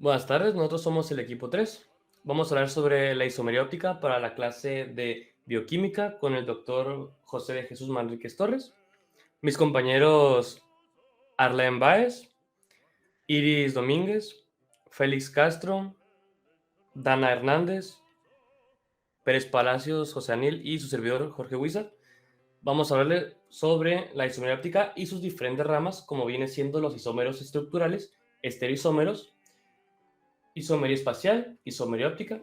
Buenas tardes, nosotros somos el equipo 3. Vamos a hablar sobre la isomería óptica para la clase de bioquímica con el doctor José de Jesús Manríquez Torres. Mis compañeros Arlene Báez, Iris Domínguez, Félix Castro, Dana Hernández, Pérez Palacios, José Anil y su servidor Jorge Huizar. Vamos a hablarle sobre la isomería óptica y sus diferentes ramas, como viene siendo los isómeros estructurales, estereoisómeros, isomería espacial, isomería óptica.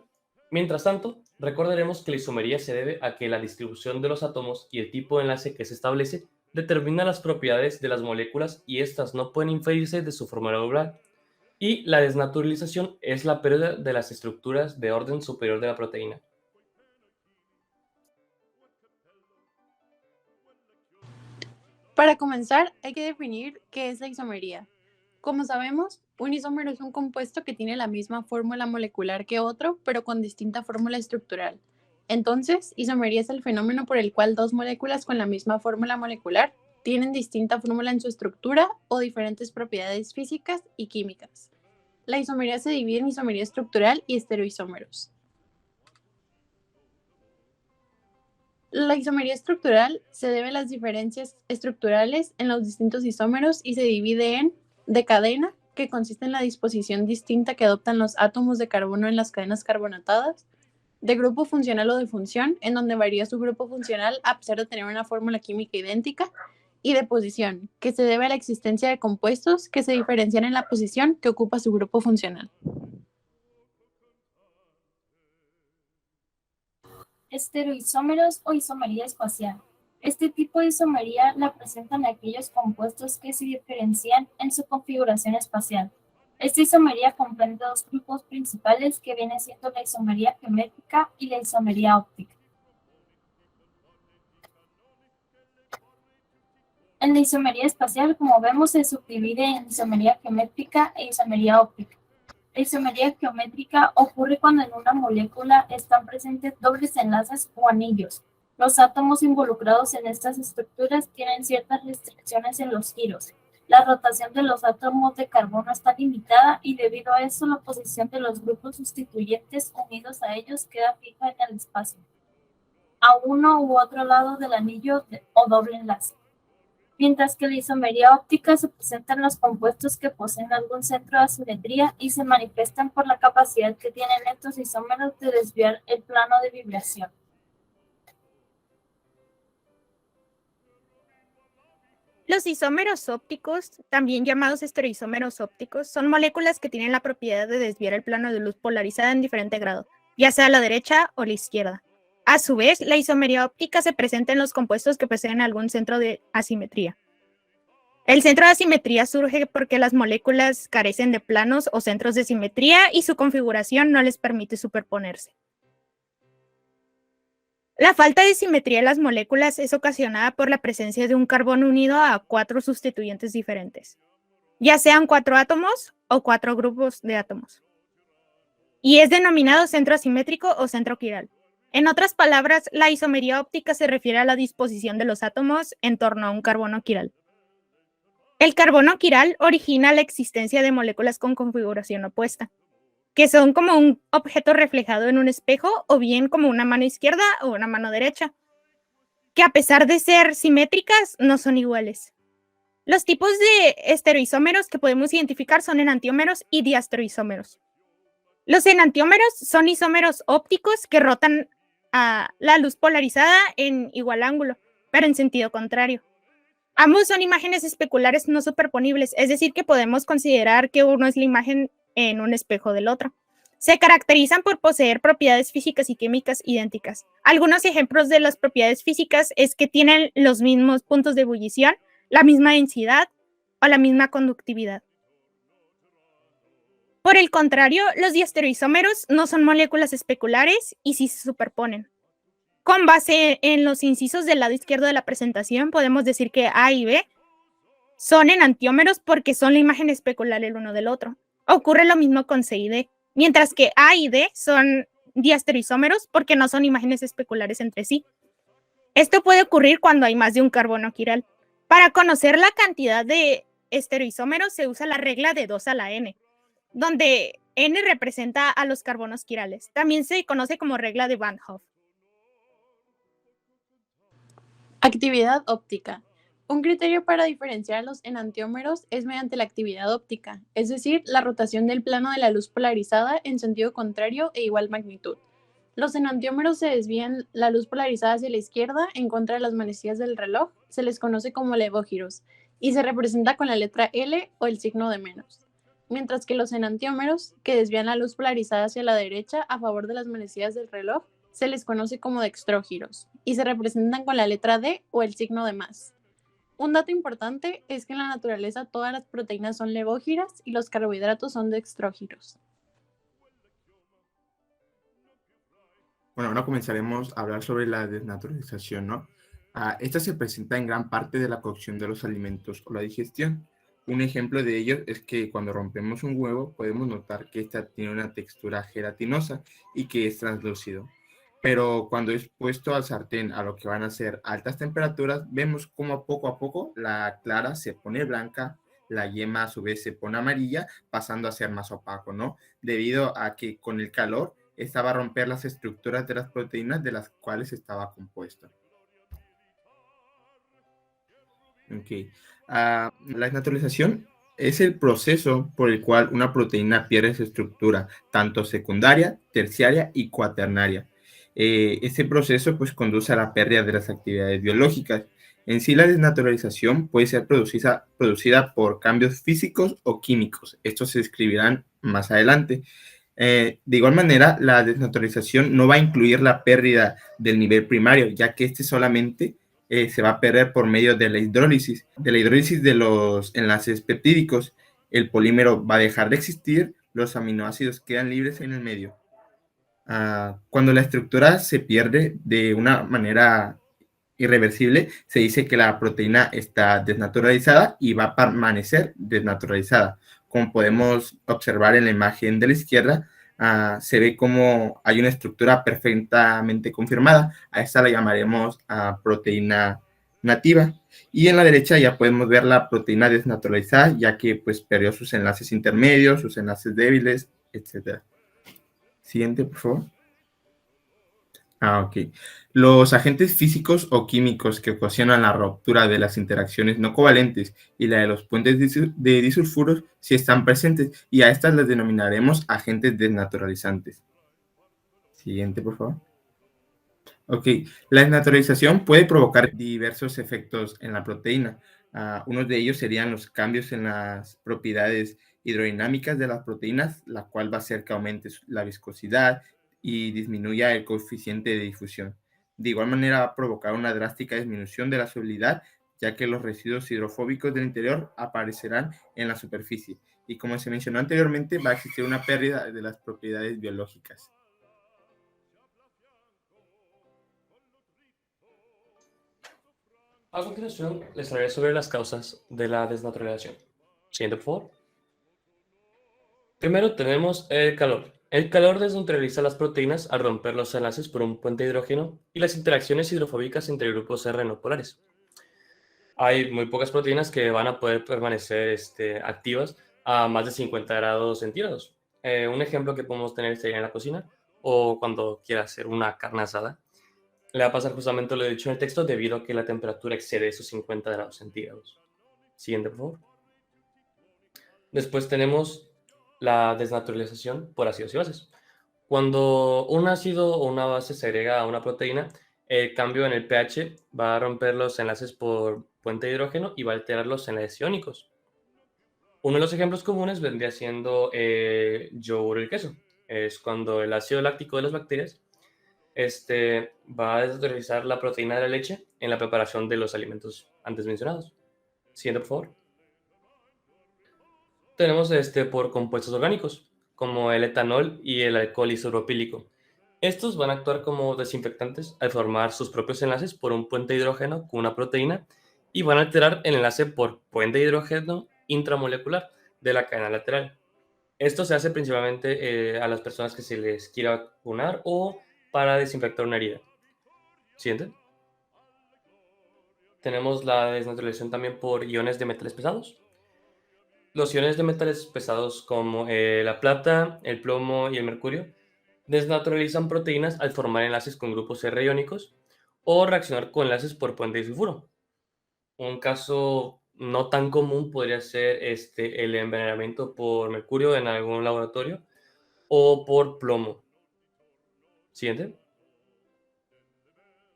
Mientras tanto, recordaremos que la isomería se debe a que la distribución de los átomos y el tipo de enlace que se establece determina las propiedades de las moléculas y estas no pueden inferirse de su forma molecular. Y la desnaturalización es la pérdida de las estructuras de orden superior de la proteína. Para comenzar, hay que definir qué es la isomería. Como sabemos, un isómero es un compuesto que tiene la misma fórmula molecular que otro, pero con distinta fórmula estructural. Entonces, isomería es el fenómeno por el cual dos moléculas con la misma fórmula molecular tienen distinta fórmula en su estructura o diferentes propiedades físicas y químicas. La isomería se divide en isomería estructural y estereoisómeros. La isomería estructural se debe a las diferencias estructurales en los distintos isómeros y se divide en de cadena, que consiste en la disposición distinta que adoptan los átomos de carbono en las cadenas carbonatadas, de grupo funcional o de función, en donde varía su grupo funcional a pesar de tener una fórmula química idéntica, y de posición, que se debe a la existencia de compuestos que se diferencian en la posición que ocupa su grupo funcional. Estereoisómeros o isomería espacial. Este tipo de isomería la presentan aquellos compuestos que se diferencian en su configuración espacial. Esta isomería comprende dos grupos principales que vienen siendo la isomería geométrica y la isomería óptica. En la isomería espacial, como vemos, se subdivide en isomería geométrica e isomería óptica. La isomería geométrica ocurre cuando en una molécula están presentes dobles enlaces o anillos. Los átomos involucrados en estas estructuras tienen ciertas restricciones en los giros. La rotación de los átomos de carbono está limitada y debido a eso la posición de los grupos sustituyentes unidos a ellos queda fija en el espacio, a uno u otro lado del anillo o doble enlace. Mientras que la isomería óptica se presenta en los compuestos que poseen algún centro de asimetría y se manifiestan por la capacidad que tienen estos isómeros de desviar el plano de vibración. Los isómeros ópticos, también llamados estereoisómeros ópticos, son moléculas que tienen la propiedad de desviar el plano de luz polarizada en diferente grado, ya sea a la derecha o la izquierda. A su vez, la isomería óptica se presenta en los compuestos que poseen algún centro de asimetría. El centro de asimetría surge porque las moléculas carecen de planos o centros de simetría y su configuración no les permite superponerse. La falta de simetría en las moléculas es ocasionada por la presencia de un carbono unido a 4 sustituyentes diferentes, ya sean 4 átomos o 4 grupos de átomos. Y es denominado centro asimétrico o centro quiral. En otras palabras, la isomería óptica se refiere a la disposición de los átomos en torno a un carbono quiral. El carbono quiral origina la existencia de moléculas con configuración opuesta, que son como un objeto reflejado en un espejo o bien como una mano izquierda o una mano derecha, que a pesar de ser simétricas, no son iguales. Los tipos de estereoisómeros que podemos identificar son enantiómeros y diastereoisómeros. Los enantiómeros son isómeros ópticos que rotan a la luz polarizada en igual ángulo, pero en sentido contrario. Ambos son imágenes especulares no superponibles, es decir, que podemos considerar que uno es la imagen en un espejo del otro. Se caracterizan por poseer propiedades físicas y químicas idénticas. Algunos ejemplos de las propiedades físicas es que tienen los mismos puntos de ebullición, la misma densidad o la misma conductividad. Por el contrario, los diastereoisómeros no son moléculas especulares y sí se superponen. Con base en los incisos del lado izquierdo de la presentación, podemos decir que A y B son enantiómeros porque son la imagen especular el uno del otro. Ocurre lo mismo con C y D, mientras que A y D son diastereoisómeros porque no son imágenes especulares entre sí. Esto puede ocurrir cuando hay más de un carbono quiral. Para conocer la cantidad de estereoisómeros se usa la regla de 2 a la n, donde N representa a los carbonos quirales. También se conoce como regla de Van Hoff. Actividad óptica. Un criterio para diferenciar a los enantiómeros es mediante la actividad óptica, es decir, la rotación del plano de la luz polarizada en sentido contrario e igual magnitud. Los enantiómeros se desvían la luz polarizada hacia la izquierda en contra de las manecillas del reloj, se les conoce como levogiros, y se representa con la letra L o el signo de menos. Mientras que los enantiómeros, que desvían la luz polarizada hacia la derecha a favor de las manecillas del reloj, se les conoce como dextrógiros, y se representan con la letra D o el signo de más. Un dato importante es que en la naturaleza todas las proteínas son levógiras y los carbohidratos son dextrógiros. Bueno, ahora comenzaremos a hablar sobre la desnaturalización, ¿no? Esta se presenta en gran parte de la cocción de los alimentos o la digestión. Un ejemplo de ello es que cuando rompemos un huevo podemos notar que ésta tiene una textura gelatinosa y que es translúcido. Pero cuando es puesto al sartén a lo que van a ser altas temperaturas, vemos cómo poco a poco la clara se pone blanca, la yema a su vez se pone amarilla, pasando a ser más opaco, ¿no? Debido a que con el calor esta va a romper las estructuras de las proteínas de las cuales estaba compuesto. Okay. La desnaturalización es el proceso por el cual una proteína pierde su estructura, tanto secundaria, terciaria y cuaternaria. Este proceso pues conduce a la pérdida de las actividades biológicas. En sí, la desnaturalización puede ser producida por cambios físicos o químicos. Estos se describirán más adelante. De igual manera, la desnaturalización no va a incluir la pérdida del nivel primario, ya que este solamente se va a perder por medio de la hidrólisis. De la hidrólisis de los enlaces peptídicos, el polímero va a dejar de existir, los aminoácidos quedan libres en el medio. Cuando la estructura se pierde de una manera irreversible, se dice que la proteína está desnaturalizada y va a permanecer desnaturalizada. Como podemos observar en la imagen de la izquierda, se ve como hay una estructura perfectamente confirmada. A esta la llamaremos proteína nativa. Y en la derecha ya podemos ver la proteína desnaturalizada, ya que pues perdió sus enlaces intermedios, sus enlaces débiles, etc. Siguiente, por favor. Ok. Los agentes físicos o químicos que ocasionan la ruptura de las interacciones no covalentes y la de los puentes de disulfuros sí están presentes y a estas las denominaremos agentes desnaturalizantes. Siguiente, por favor. Ok. La desnaturalización puede provocar diversos efectos en la proteína. Uno de ellos serían los cambios en las propiedades hidrodinámicas de las proteínas, la cual va a hacer que aumente la viscosidad y disminuya el coeficiente de difusión. De igual manera va a provocar una drástica disminución de la solubilidad, ya que los residuos hidrofóbicos del interior aparecerán en la superficie. Y como se mencionó anteriormente, va a existir una pérdida de las propiedades biológicas. A continuación, les hablaré sobre las causas de la desnaturalización. Siguiente, por favor. Primero tenemos el calor. El calor desnaturaliza las proteínas al romper los enlaces por un puente de hidrógeno y las interacciones hidrofóbicas entre grupos R no polares. Hay muy pocas proteínas que van a poder permanecer activas a más de 50 grados centígrados. Un ejemplo que podemos tener sería en la cocina o cuando quiera hacer una carne asada. Le va a pasar justamente lo dicho en el texto debido a que la temperatura excede esos 50 grados centígrados. Siguiente, por favor. Después tenemos la desnaturalización por ácidos y bases. Cuando un ácido o una base se agrega a una proteína, el cambio en el pH va a romper los enlaces por puente de hidrógeno y va a alterar los enlaces iónicos. Uno de los ejemplos comunes vendría siendo yogur y el queso. Es cuando el ácido láctico de las bacterias va a desnaturalizar la proteína de la leche en la preparación de los alimentos antes mencionados. Siguiente, por favor. Tenemos por compuestos orgánicos, como el etanol y el alcohol isopropílico. Estos van a actuar como desinfectantes al formar sus propios enlaces por un puente de hidrógeno con una proteína y van a alterar el enlace por puente de hidrógeno intramolecular de la cadena lateral. Esto se hace principalmente a las personas que se les quiera vacunar o para desinfectar una herida. Siguiente. Tenemos la desnaturalización también por iones de metales pesados. Los iones de metales pesados como la plata, el plomo y el mercurio desnaturalizan proteínas al formar enlaces con grupos R iónicos o reaccionar con enlaces por puente de sulfuro. Un caso no tan común podría ser el envenenamiento por mercurio en algún laboratorio o por plomo. Siguiente.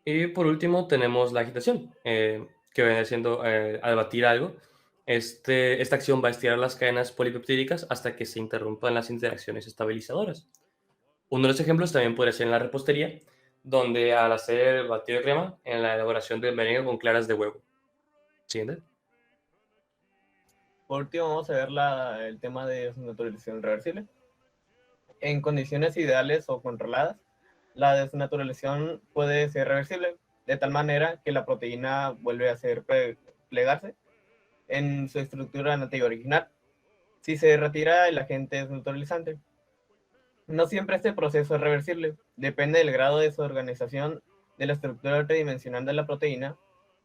Y por último tenemos la agitación, que viene siendo al batir algo. Esta acción va a estirar las cadenas polipeptídicas hasta que se interrumpan las interacciones estabilizadoras. Uno de los ejemplos también podría ser en la repostería, donde al hacer el batido de crema, en la elaboración del merengue con claras de huevo. Siguiente. Por último, vamos a ver el tema de desnaturalización reversible. En condiciones ideales o controladas, la desnaturalización puede ser reversible, de tal manera que la proteína vuelve a ser plegarse en su estructura nativa original, si se retira el agente desnaturalizante. No siempre este proceso es reversible, depende del grado de desorganización de la estructura tridimensional de la proteína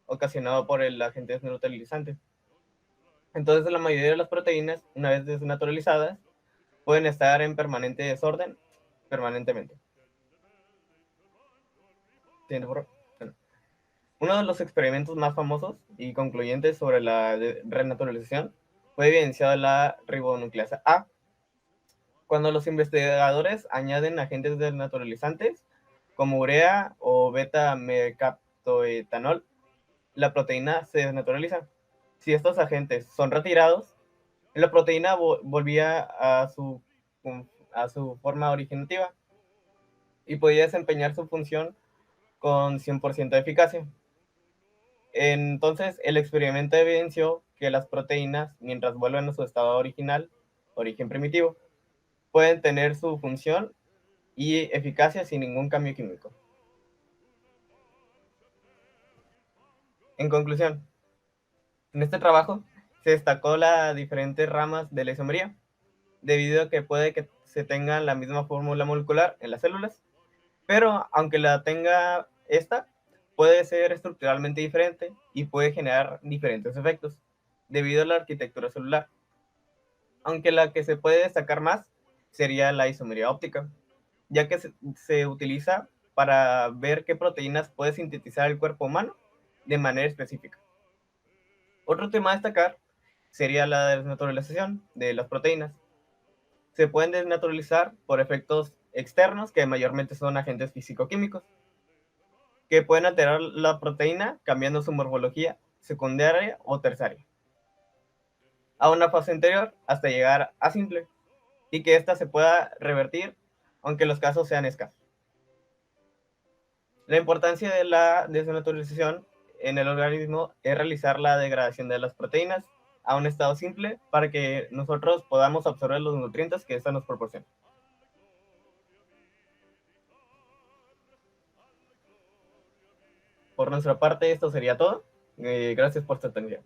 ocasionado por el agente desnaturalizante. Entonces, la mayoría de las proteínas, una vez desnaturalizadas, pueden estar en permanente desorden permanentemente. Bueno, uno de los experimentos más famosos y concluyentes sobre la renaturalización fue evidenciado en la ribonucleasa A. Cuando los investigadores añaden agentes desnaturalizantes como urea o beta-mercaptoetanol, la proteína se desnaturaliza. Si estos agentes son retirados, la proteína volvía a su forma originativa y podía desempeñar su función con 100% de eficacia. Entonces, el experimento evidenció que las proteínas, mientras vuelven a su estado original, origen primitivo, pueden tener su función y eficacia sin ningún cambio químico. En conclusión, en este trabajo se destacó las diferentes ramas de la isomería, debido a que puede que se tenga la misma fórmula molecular en las células, pero aunque la tenga esta, puede ser estructuralmente diferente y puede generar diferentes efectos, debido a la arquitectura celular. Aunque la que se puede destacar más sería la isomería óptica, ya que se utiliza para ver qué proteínas puede sintetizar el cuerpo humano de manera específica. Otro tema a destacar sería la desnaturalización de las proteínas. Se pueden desnaturalizar por efectos externos, que mayormente son agentes físico-químicos, que pueden alterar la proteína cambiando su morfología secundaria o terciaria a una fase anterior hasta llegar a simple, y que ésta se pueda revertir, aunque los casos sean escasos. La importancia de la desnaturalización en el organismo es realizar la degradación de las proteínas a un estado simple para que nosotros podamos absorber los nutrientes que éstas nos proporcionan. Por nuestra parte, esto sería todo. Gracias por su atención.